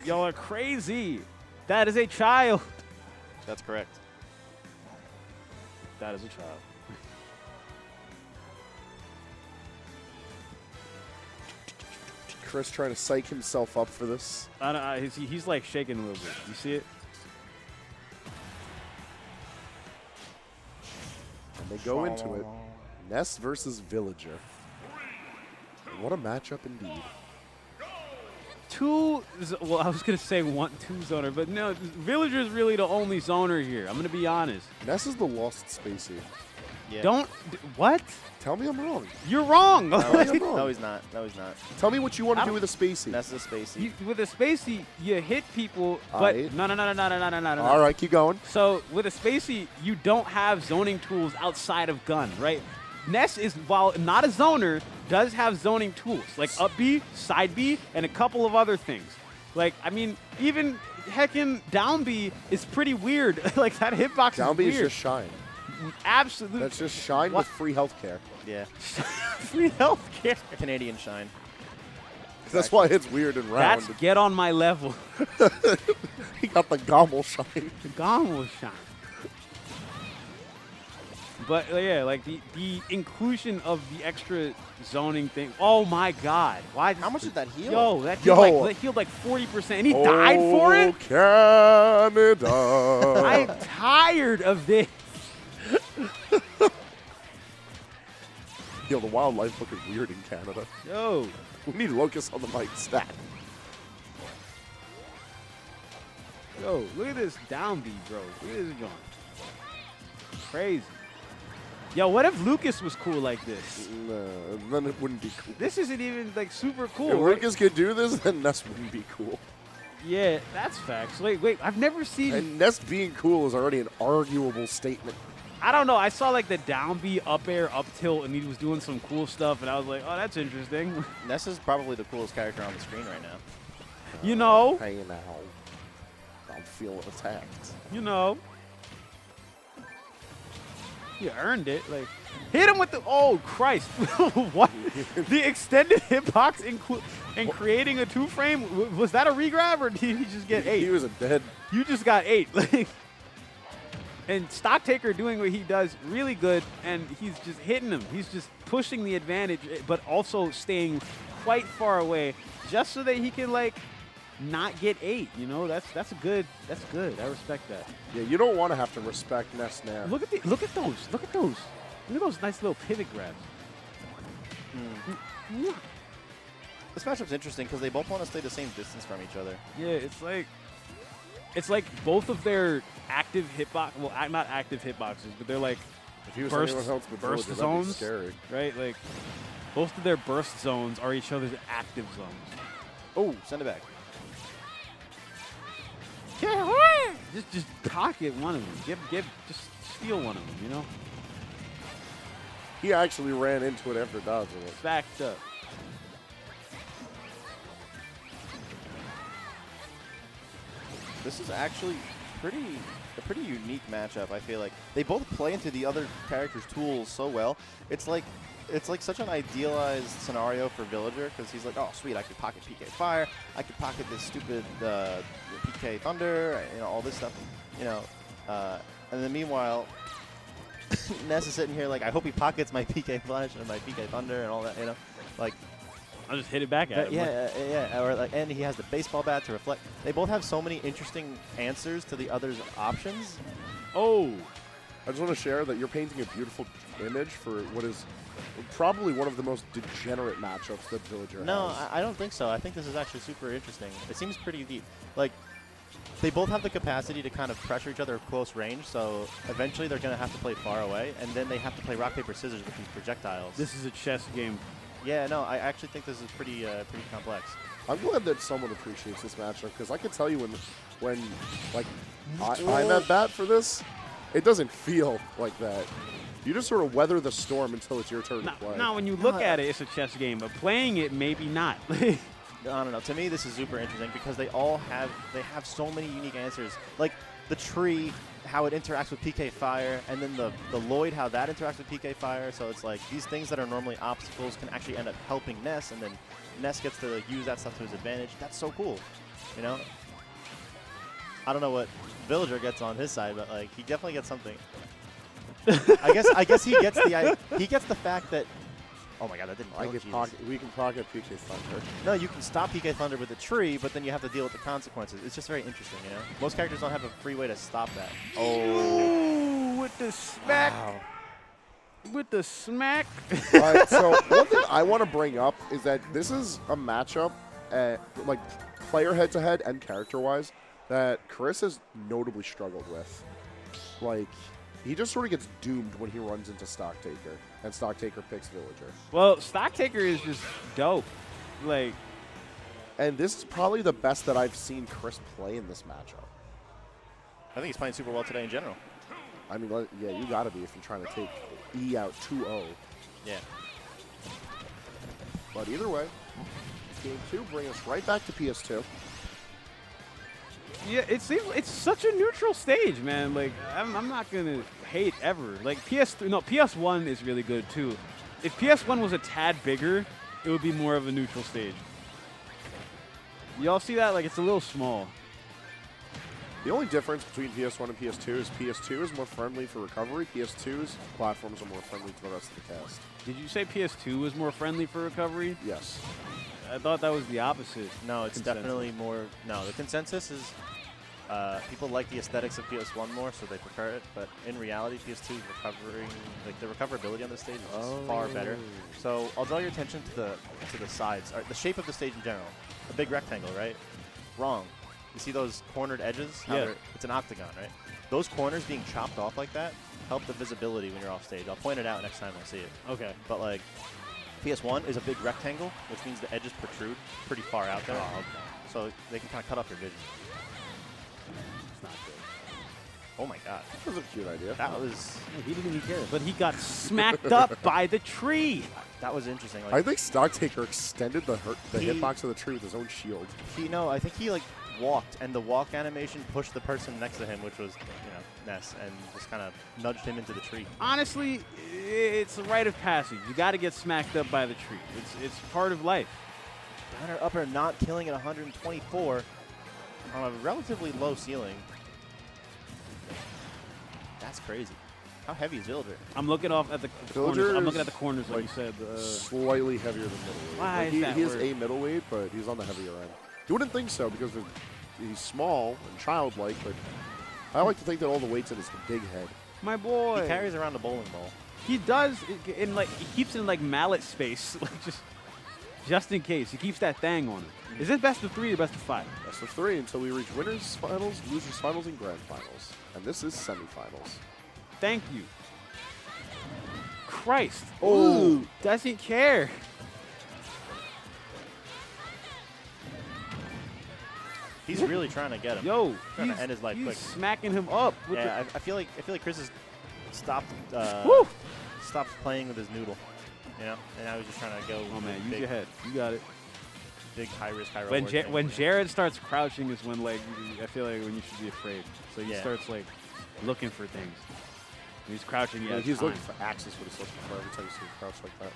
Y'all are crazy. That is a child. That's correct. That is a child. Chris trying to psych himself up for this. I don't, he's like shaking a little bit. You see it? And they go into it. Ness versus Villager. What a matchup indeed. Well, I was going to say 1-2 zoner, but no, Villager is really the only zoner here. I'm going to be honest. Ness is the lost Spacey. Yeah. What? Tell me I'm wrong. You're wrong. Tell me I'm wrong. No, he's not. No, he's not. Tell me what you want to do with a Spacey. That's the Spacey. With a Spacey, you hit people, but no. All right, keep going. So with a Spacey, you don't have zoning tools outside of gun, right? Ness is, while not a zoner, does have zoning tools, like up B, side B, and a couple of other things. Like, I mean, even heckin' down B is pretty weird. Like, that hitbox is weird. Down B is just shine. Absolutely. That's just shine with free healthcare. Yeah. Free healthcare. Canadian shine. That's why it's weird and round. That's get on my level. He got the gomble shine. The gomble shine. But yeah, like the inclusion of the extra zoning thing. Oh my God! Why? How much did that heal? Yo, that healed like 40%, and he died for it. Canada! I'm tired of this. Yo, the wildlife looking weird in Canada. Yo, we need Locust on the mic stat. Yo, look at this down B, bro. Look at this going. Crazy. Yo, what if Lucas was cool like this? No, then it wouldn't be cool. This isn't even like super cool. If right? Lucas could do this, then Ness wouldn't be cool. Yeah, that's facts. Wait, I've never seen. And Ness being cool is already an arguable statement. I don't know. I saw like the down B, up air, up tilt, and he was doing some cool stuff, and I was like, oh, that's interesting. Ness is probably the coolest character on the screen right now. You know. Hey, now. I'm feeling attacked. You know. You earned it. Like, hit him with the. Oh Christ! What? The extended hitbox in creating a 2-frame. Was that a regrab or did he just get 8? He was a dead. You just got 8. Like, and Stocktaker doing what he does really good, and he's just hitting him. He's just pushing the advantage, but also staying quite far away, just so that he can like not get 8. You know, that's good. That's good. I respect that. Yeah, you don't want to have to respect Ness now. Look at those nice little pivot grabs. This matchup's interesting because they both want to stay the same distance from each other. Yeah, it's like both of their active hitbox. Well, not active hitboxes, but they're like if he was burst Villager, zones. Scary. Right? Like both of their burst zones are each other's active zones. Oh, send it back. Just pocket one of them. Just steal one of them. You know. He actually ran into it after dodging it. Backed up. This is actually a pretty unique matchup. I feel like they both play into the other character's tools so well. It's like such an idealized scenario for Villager because he's like, oh sweet, I could pocket PK Fire, I could pocket this stupid PK Thunder, you know, all this stuff, you know, and then meanwhile, Ness is sitting here like, I hope he pockets my PK Flash and my PK Thunder and all that, you know, like. I'll just hit it back at him. Yeah. Or like, and he has the baseball bat to reflect. They both have so many interesting answers to the other's options. Oh. I just want to share that you're painting a beautiful image for what is probably one of the most degenerate matchups that Villager has. No, I don't think so. I think this is actually super interesting. It seems pretty deep. Like, they both have the capacity to kind of pressure each other at close range, so eventually they're going to have to play far away, and then they have to play rock, paper, scissors with these projectiles. This is a chess game. Yeah, no, I actually think this is pretty complex. I'm glad that someone appreciates this matchup because I can tell you when like I'm at bat for this, it doesn't feel like that. You just sort of weather the storm until it's your turn to play. Now, when you look at it, it's a chess game, but playing it, maybe not. I don't know. To me, this is super interesting because they have so many unique answers. Like the tree, how it interacts with PK Fire, and then the Lloyd, how that interacts with PK Fire. So it's like these things that are normally obstacles can actually end up helping Ness, and then Ness gets to use that stuff to his advantage. That's so cool. You know? I don't know what Villager gets on his side, but like he definitely gets something. I guess he gets the fact that. Oh my God, that didn't. We can pocket PK Thunder. No, you can stop PK Thunder with a tree, but then you have to deal with the consequences. It's just very interesting, you know. Most characters don't have a free way to stop that. Oh, with the smack. Wow. With the smack. All right, so one thing I want to bring up is that this is a matchup, like player head-to-head and character-wise, that Chris has notably struggled with. Like, he just sort of gets doomed when he runs into Stocktaker, and Stocktaker picks Villager. Well, Stocktaker is just dope. Like, and this is probably the best that I've seen Chris play in this matchup. I think he's playing super well today in general. I mean, yeah, you got to be if you're trying to take E out 2-0. Yeah. But either way, game 2 brings us right back to PS2. yeah, it's such a neutral stage, man. Like, I'm not gonna hate ever. Like PS1 is really good too. If PS1 was a tad bigger, it would be more of a neutral stage. Y'all see that? Like, it's a little small. The only difference between PS1 and PS2 is PS2 is more friendly for recovery. PS2's platforms are more friendly to the rest of the cast. Did you say PS2 was more friendly for recovery? Yes. I thought that was the opposite. No, it's consensus. definitely more. No, the consensus is people like the aesthetics of PS1 more, so they prefer it. But in reality, PS2's recovering, like the recoverability on the stage is just far better. So I'll draw your attention to the sides, or the shape of the stage in general. A big rectangle, right? Wrong. You see those cornered edges? Yeah. It's an octagon, right? Those corners being chopped off like that help the visibility when you're off stage. I'll point it out next time I see it. Okay. But like, PS1 is a big rectangle, which means the edges protrude pretty far out there. Oh, okay. So they can kind of cut off your vision. It's not good. Oh my God. That was a cute idea. That was He didn't even care. But he got smacked up by the tree. interesting. Like, I think Stocktaker extended the He- hitbox of the tree with his own shield. I think he like walked, and the walk animation pushed the person next to him, which was, Ness, and just kind of nudged him into the tree. Honestly, it's a rite of passage. You got to get smacked up by the tree. It's part of life. Downer upper not killing at 124 on a relatively low ceiling. That's crazy. How heavy is Villager? I'm looking off at the corners. I'm looking at the corners, like you said. Slightly heavier than middleweight. Why Like, is that he is word? a middleweight, but he's on the heavier end. You wouldn't think so because he's small and childlike, but I like to think that all the weight's in his big head. My boy. He carries around a bowling ball. He does, in like he keeps it in like mallet space, like just in case. He keeps that thing on him. Is it best of 3 or best of 5? Best of 3 until we reach winners finals, losers finals, and grand finals. And this is semifinals. Thank you. Christ. Oh. Ooh, doesn't care. He's really trying to get him. Yo, Trying to end his life he's quick. smacking him up. With Yeah, I feel like Chris has stopped Woo! stopped playing with his noodle, and now he's just trying to go. Oh man, use big, your head. You got it. Big high risk, high reward. When Jared starts crouching is when like I feel like when you should be afraid. So he starts like looking for things. When he's crouching. Yeah, He's looking for axes, but he's looking for every time you see him crouch like that.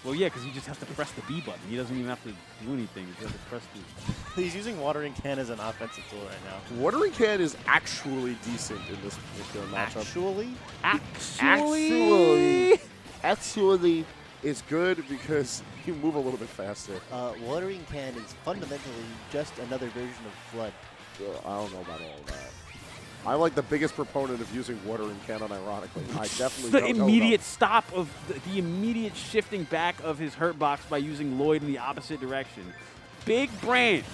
Well, yeah, because he just has to press the B button. He doesn't even have to do anything. He just has to press the. He's using watering can as an offensive tool right now. Watering can is actually decent in this particular matchup. Actually is good because you move a little bit faster. Watering can is fundamentally just another version of flood. I don't know about all of that. I'm like the biggest proponent of using watering can unironically. I definitely The don't know immediate stop of the immediate shifting back of his hurt box by using Lloyd in the opposite direction. Big brain.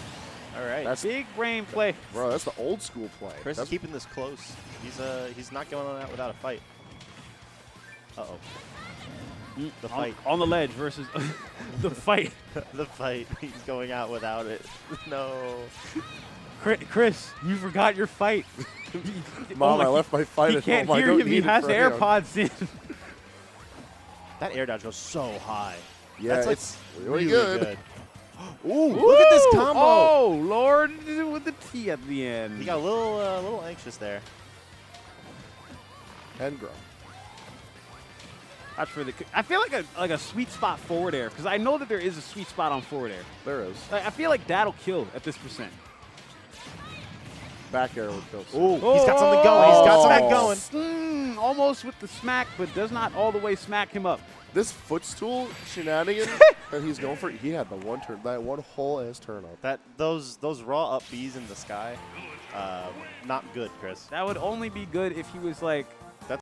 All right. That's- Big brain play. Bro, that's the old school play. Chris is That's- keeping this close. He's not going on out without a fight. Uh-oh. The fight. On the ledge versus the fight. The fight. He's going out without it. No. Chris, you forgot your fight. Mom, I left my fight He at can't home. I hear don't you. He need it has for the him. AirPods in. That air dodge goes so high. Yeah, That's like it's really good. Ooh, look at this combo. Oh, Lord, with the T at the end. He got a little anxious there. And grow. That's really. I feel like a sweet spot forward air because I know that there is a sweet spot on forward air. There is. Like, I feel like that'll kill at this percent. Back air would kill. Ooh, he's got something going. He's got something going. Almost with the smack, but does not all the way smack him up. This footstool shenanigan that he's going for, he had the one turn, that one whole ass turn up. Those raw up Bs in the sky, not good, Chris. That would only be good if he was like